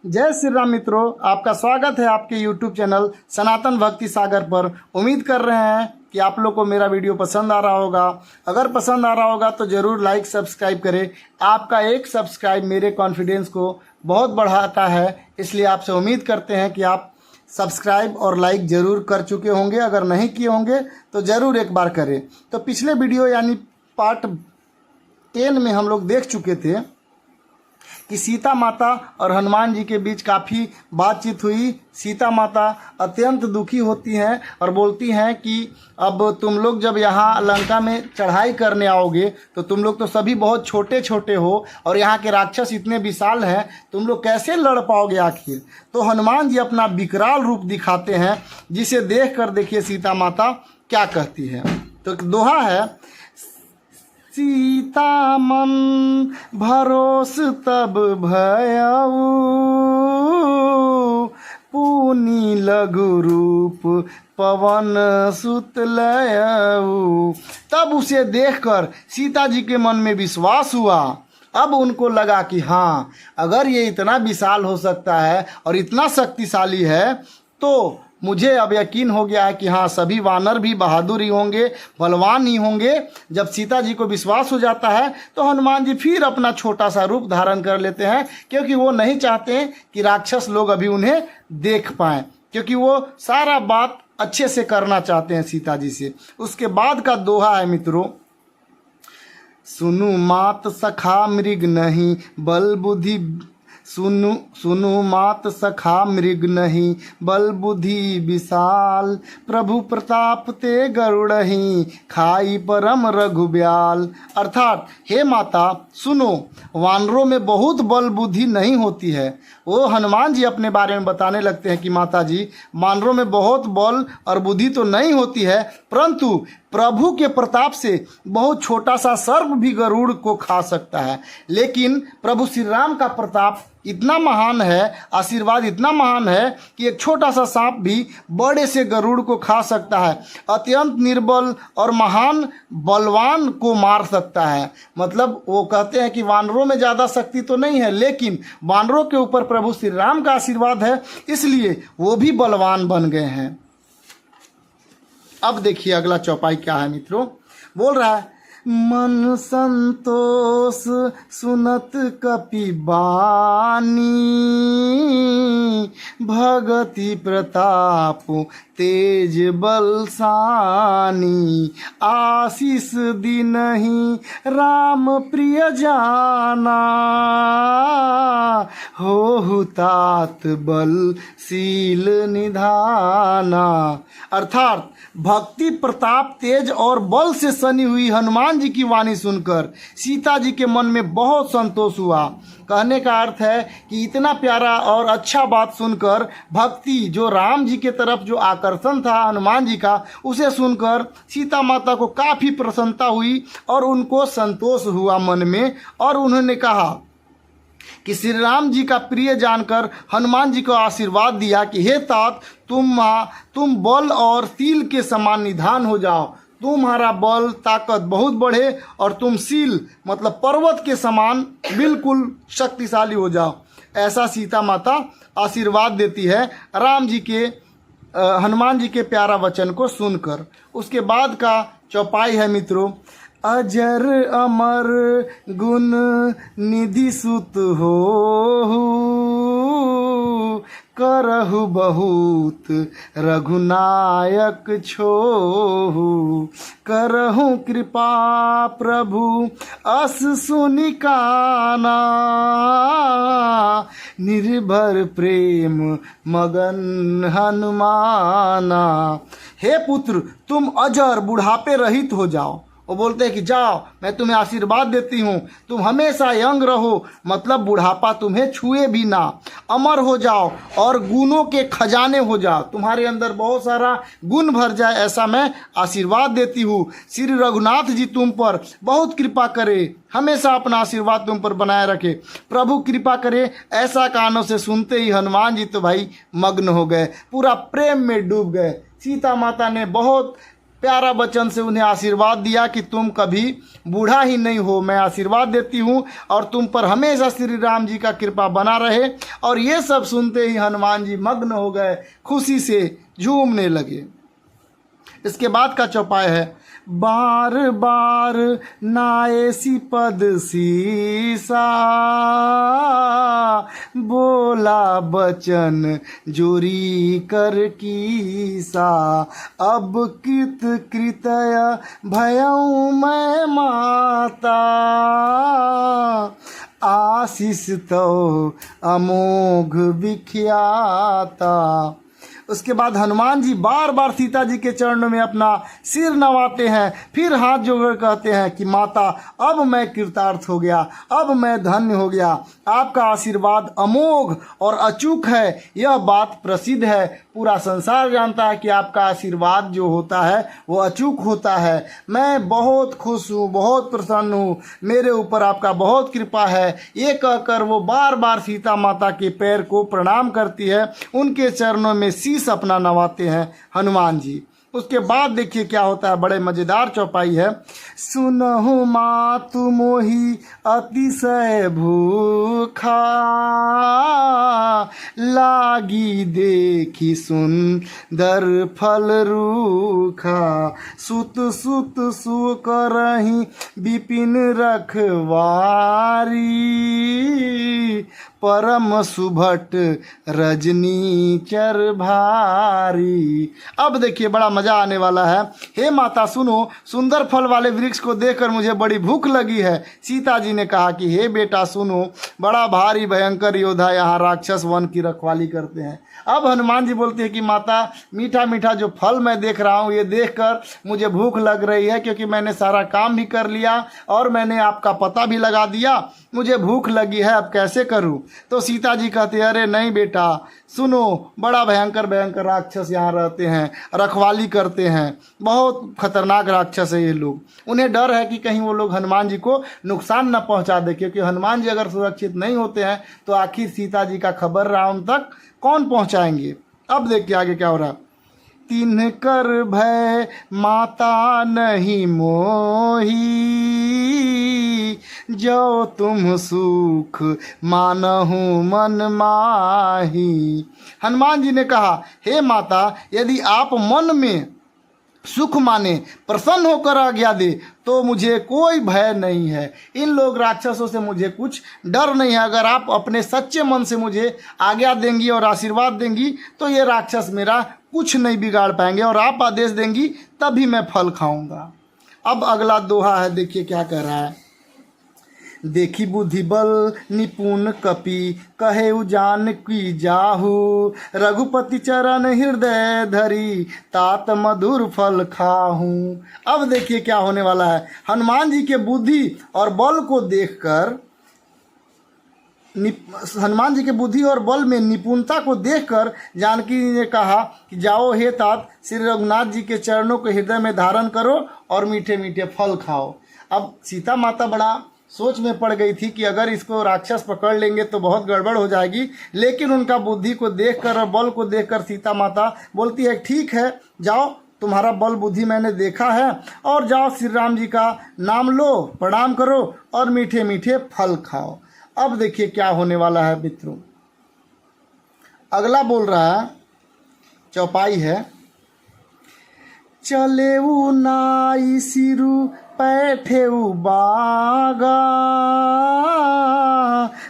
जय श्री राम मित्रों, आपका स्वागत है आपके YouTube चैनल सनातन भक्ति सागर पर। उम्मीद कर रहे हैं कि आप लोग को मेरा वीडियो पसंद आ रहा होगा। अगर पसंद आ रहा होगा तो ज़रूर लाइक सब्सक्राइब करें। आपका एक सब्सक्राइब मेरे कॉन्फिडेंस को बहुत बढ़ाता है, इसलिए आपसे उम्मीद करते हैं कि आप सब्सक्राइब और लाइक ज़रूर कर चुके होंगे। अगर नहीं किए होंगे तो ज़रूर एक बार करें। तो पिछले वीडियो यानी पार्ट 10 में हम लोग देख चुके थे कि सीता माता और हनुमान जी के बीच काफ़ी बातचीत हुई। सीता माता अत्यंत दुखी होती हैं और बोलती हैं कि अब तुम लोग जब यहाँ लंका में चढ़ाई करने आओगे तो तुम लोग तो सभी बहुत छोटे छोटे हो और यहाँ के राक्षस इतने विशाल हैं, तुम लोग कैसे लड़ पाओगे आखिर। तो हनुमान जी अपना विकराल रूप दिखाते हैं, जिसे देख कर देखिए सीता माता क्या कहती है। तो एक दोहा है, सीता मन भरोस तब भयऊ, पुनि लघु रूप पवन सुत लयऊ। तब उसे देखकर सीता जी के मन में विश्वास हुआ। अब उनको लगा कि हाँ, अगर ये इतना विशाल हो सकता है और इतना शक्तिशाली है तो मुझे अब यकीन हो गया है कि हाँ, सभी वानर भी बहादुर ही होंगे, बलवान ही होंगे। जब सीता जी को विश्वास हो जाता है तो हनुमान जी फिर अपना छोटा सा रूप धारण कर लेते हैं, क्योंकि वो नहीं चाहते कि राक्षस लोग अभी उन्हें देख पाएँ, क्योंकि वो सारा बात अच्छे से करना चाहते हैं सीता जी से। उसके बाद का दोहा है मित्रों, सुनु मात सखा मृग नहीं बल बुद्धि, सुनु मात सखा मृग नहीं बल बुद्धि विशाल, प्रभु प्रताप ते गरुड़हि खाई परम रघुब्याल। अर्थात हे माता सुनो, वानरों में बहुत बल बुद्धि नहीं होती है। वो हनुमान जी अपने बारे में बताने लगते हैं कि माता जी, वानरों में बहुत बल और बुद्धि तो नहीं होती है, परंतु प्रभु के प्रताप से बहुत छोटा सा सर्प भी गरुड़ को खा सकता है। लेकिन प्रभु श्री राम का प्रताप इतना महान है, आशीर्वाद इतना महान है कि एक छोटा सा सांप भी बड़े से गरुड़ को खा सकता है, अत्यंत निर्बल और महान बलवान को मार सकता है। मतलब वो कहते हैं कि वानरों में ज़्यादा शक्ति तो नहीं है, लेकिन वानरों के ऊपर प्रभु श्री राम का आशीर्वाद है, इसलिए वो भी बलवान बन गए हैं। अब देखिए अगला चौपाई क्या है मित्रों, बोल रहा है, मन संतोष सुनत कपि बानी, भगति प्रताप तेज बलसानी, आशीष दीनहि राम प्रिय जाना, हो तात बलशील निधाना। अर्थात भक्ति प्रताप तेज और बल से सनी हुई हनुमान जी की वाणी सुनकर सीता जी के मन में बहुत संतोष हुआ। कहने का अर्थ है कि इतना प्यारा और अच्छा बात सुनकर, भक्ति जो राम जी के तरफ जो आकर्षण था हनुमान जी का, उसे सुनकर सीता माता को काफ़ी प्रसन्नता हुई और उनको संतोष हुआ मन में। और उन्होंने कहा कि श्री राम जी का प्रिय जानकर हनुमान जी को आशीर्वाद दिया कि हे तात, तुम बल और तिल के समान निधान हो जाओ, तुम्हारा बल ताकत बहुत बढ़े और तुम शील मतलब पर्वत के समान बिल्कुल शक्तिशाली हो जाओ। ऐसा सीता माता आशीर्वाद देती है राम जी के हनुमान जी के प्यारा वचन को सुनकर। उसके बाद का चौपाई है मित्रों, अजर अमर गुण निधि सुत हो, करहु बहुत रघुनायक छोहु, करहु कृपा प्रभु अस सुनिकाना, निर्भर प्रेम मगन हनुमाना। हे पुत्र, तुम अजर बुढ़ापे रहित हो जाओ। वो बोलते हैं कि जाओ, मैं तुम्हें आशीर्वाद देती हूँ, तुम हमेशा यंग रहो, मतलब बुढ़ापा तुम्हें छुए भी ना। अमर हो जाओ और गुणों के खजाने हो जाओ, तुम्हारे अंदर बहुत सारा गुण भर जाए, ऐसा मैं आशीर्वाद देती हूँ। श्री रघुनाथ जी तुम पर बहुत कृपा करे, हमेशा अपना आशीर्वाद तुम पर बनाए रखे, प्रभु कृपा करे। ऐसा कानों से सुनते ही हनुमान जी तो भाई मग्न हो गए, पूरा प्रेम में डूब गए। सीता माता ने बहुत प्यारा वचन से उन्हें आशीर्वाद दिया कि तुम कभी बूढ़ा ही नहीं हो, मैं आशीर्वाद देती हूँ और तुम पर हमेशा श्री राम जी का कृपा बना रहे। और ये सब सुनते ही हनुमान जी मग्न हो गए, खुशी से झूमने लगे। इसके बाद का चौपाई है, बार बार नाएसी पद सीसा, बोला बचन जोरी कर कीसा, अब कृत कृतय भयऊ मैं माता, आशीष तो अमोघ विख्याता। उसके बाद हनुमान जी बार बार सीता जी के चरणों में अपना सिर नवाते हैं, फिर हाथ जोड़कर कहते हैं कि माता अब मैं कृतार्थ हो गया, अब मैं धन्य हो गया, आपका आशीर्वाद अमोघ और अचूक है, यह बात प्रसिद्ध है, पूरा संसार जानता है कि आपका आशीर्वाद जो होता है वो अचूक होता है। मैं बहुत खुश हूँ, बहुत प्रसन्न हूँ, मेरे ऊपर आपका बहुत कृपा है। ये कहकर वो बार बार सीता माता के पैर को प्रणाम करती है, उनके चरणों में शीश अपना नवाते हैं हनुमान जी। उसके बाद देखिए क्या होता है, बड़े मजेदार चौपाई है। सुनहु मातु मोहि अतिशय भूखा, लागी देखी सुंदर फल रूखा, सुत सुत सु करहि विपिन रखवारी, परम सुभट रजनी चर भारी। अब देखिए बड़ा मजा आने वाला है। हे माता सुनो, सुंदर फल वाले वृक्ष को देखकर मुझे बड़ी भूख लगी है। सीता जी ने कहा कि हे बेटा सुनो, बड़ा भारी भयंकर योद्धा यहाँ राक्षस वन की रखवाली करते हैं। अब हनुमान जी बोलते हैं कि माता मीठा मीठा जो फल मैं देख रहा हूँ ये देखकर मुझे भूख लग रही है, क्योंकि मैंने सारा काम भी कर लिया और मैंने आपका पता भी लगा दिया, मुझे भूख लगी है, अब कैसे करूँ। तो सीता जी कहते हैं अरे नहीं बेटा सुनो, बड़ा भयंकर भयंकर राक्षस यहाँ रहते हैं, रखवाली करते हैं, बहुत खतरनाक राक्षस है ये लोग। उन्हें डर है कि कहीं वो लोग हनुमान जी को नुकसान न पहुँचा दे, क्योंकि हनुमान जी अगर सुरक्षित नहीं होते हैं तो आखिर सीता जी का खबर रावण तक कौन पहुँचाएंगे। अब देखिए आगे क्या हो रहा है। तिन्ह कर भय माता नहीं मोही, जो तुम सुख मानहु मन माही। हनुमान जी ने कहा हे माता, यदि आप मन में सुख माने, प्रसन्न होकर आज्ञा दे तो मुझे कोई भय नहीं है, इन लोग राक्षसों से मुझे कुछ डर नहीं है। अगर आप अपने सच्चे मन से मुझे आज्ञा देंगी और आशीर्वाद देंगी तो ये राक्षस मेरा कुछ नहीं बिगाड़ पाएंगे, और आप आदेश देंगी तभी मैं फल खाऊंगा। अब अगला दोहा है, देखिए क्या कह रहा है। देखी बुद्धि बल निपुण कपि, कहे जान की जाहू, रघुपति चरण हृदय धरी, तात मधुर फल खाहू। अब देखिए क्या होने वाला है। हनुमान जी के बुद्धि और बल को देखकर, हनुमान जी के बुद्धि और बल में निपुणता को देखकर जानकी जी ने कहा कि जाओ हे तात, श्री रघुनाथ जी के चरणों को हृदय में धारण करो और मीठे मीठे फल खाओ। अब सीता माता बड़ा सोच में पड़ गई थी कि अगर इसको राक्षस पकड़ लेंगे तो बहुत गड़बड़ हो जाएगी, लेकिन उनका बुद्धि को देखकर और बल को देखकर सीता माता बोलती है ठीक है, जाओ, तुम्हारा बल बुद्धि मैंने देखा है, और जाओ श्री राम जी का नाम लो, प्रणाम करो और मीठे मीठे फल खाओ। अब देखिए क्या होने वाला है मित्रों। अगला बोल रहा है, चौपाई है। चलेऊ नाई सिरु पैठेऊ बागा,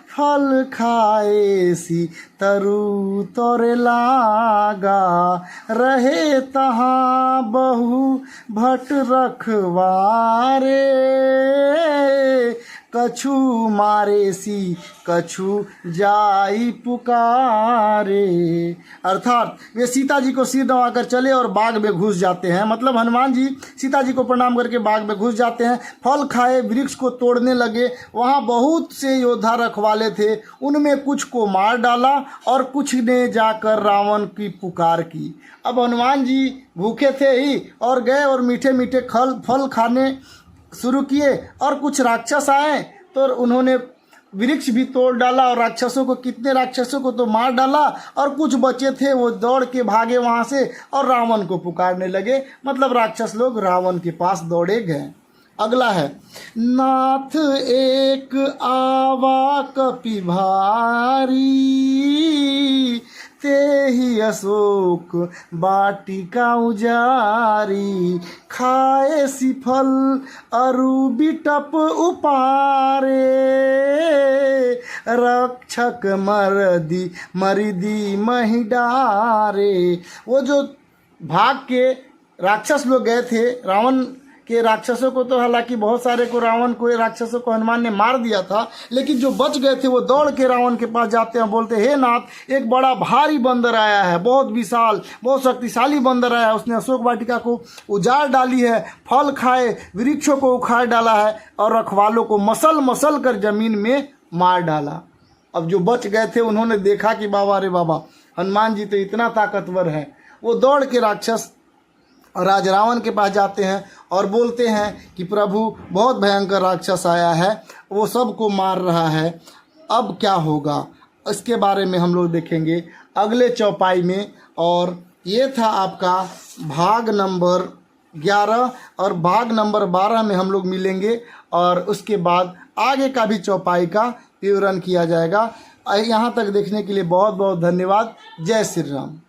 फल खाए सी तरु तोरे लागा, रहे तहाँ बहु भट रखवारे, कछु मारे सी कछु जाई पुकारे। अर्थात वे सीता जी को सिर नवाकर चले और बाग में घुस जाते हैं। मतलब हनुमान जी सीता जी को प्रणाम करके बाग में घुस जाते हैं, फल खाए, वृक्ष को तोड़ने लगे। वहाँ बहुत से योद्धा रखवाले थे, उनमें कुछ को मार डाला और कुछ ने जाकर रावण की पुकार की। अब हनुमान जी भूखे थे ही और गए और मीठे मीठे फल खाने शुरू किए, और कुछ राक्षस आए तो उन्होंने वृक्ष भी तोड़ डाला और राक्षसों को, कितने राक्षसों को तो मार डाला, और कुछ बचे थे वो दौड़ के भागे वहाँ से और रावण को पुकारने लगे। मतलब राक्षस लोग रावण के पास दौड़े गए। अगला है, नाथ एक आवा कपि भारी, ते ही अशोक बाटिका उजारी, खाए सिफल अरु बिटप उपारे, रक्षक मरिदी मही डारे। वो जो भाग के राक्षस लोग गए थे, रावण के राक्षसों को तो हालांकि बहुत सारे को, रावण को, राक्षसों को हनुमान ने मार दिया था, लेकिन जो बच गए थे वो दौड़ के रावण के पास जाते हैं, बोलते हे नाथ, एक बड़ा भारी बंदर आया है, बहुत विशाल, बहुत शक्तिशाली बंदर आया है, उसने अशोक वाटिका को उजाड़ डाली है, फल खाए, वृक्षों को उखाड़ डाला है और रखवालों को मसल मसल कर जमीन में मार डाला। अब जो बच गए थे उन्होंने देखा कि बाबा रे बाबा, हनुमान जी तो इतना ताकतवर है। वो दौड़ के राक्षस राज रावण के पास जाते हैं और बोलते हैं कि प्रभु, बहुत भयंकर राक्षस आया है, वो सबको मार रहा है, अब क्या होगा? इसके बारे में हम लोग देखेंगे अगले चौपाई में। और ये था आपका भाग नंबर 11, और भाग नंबर 12 में हम लोग मिलेंगे और उसके बाद आगे का भी चौपाई का विवरण किया जाएगा। यहाँ तक देखने के लिए बहुत बहुत धन्यवाद। जय श्री राम।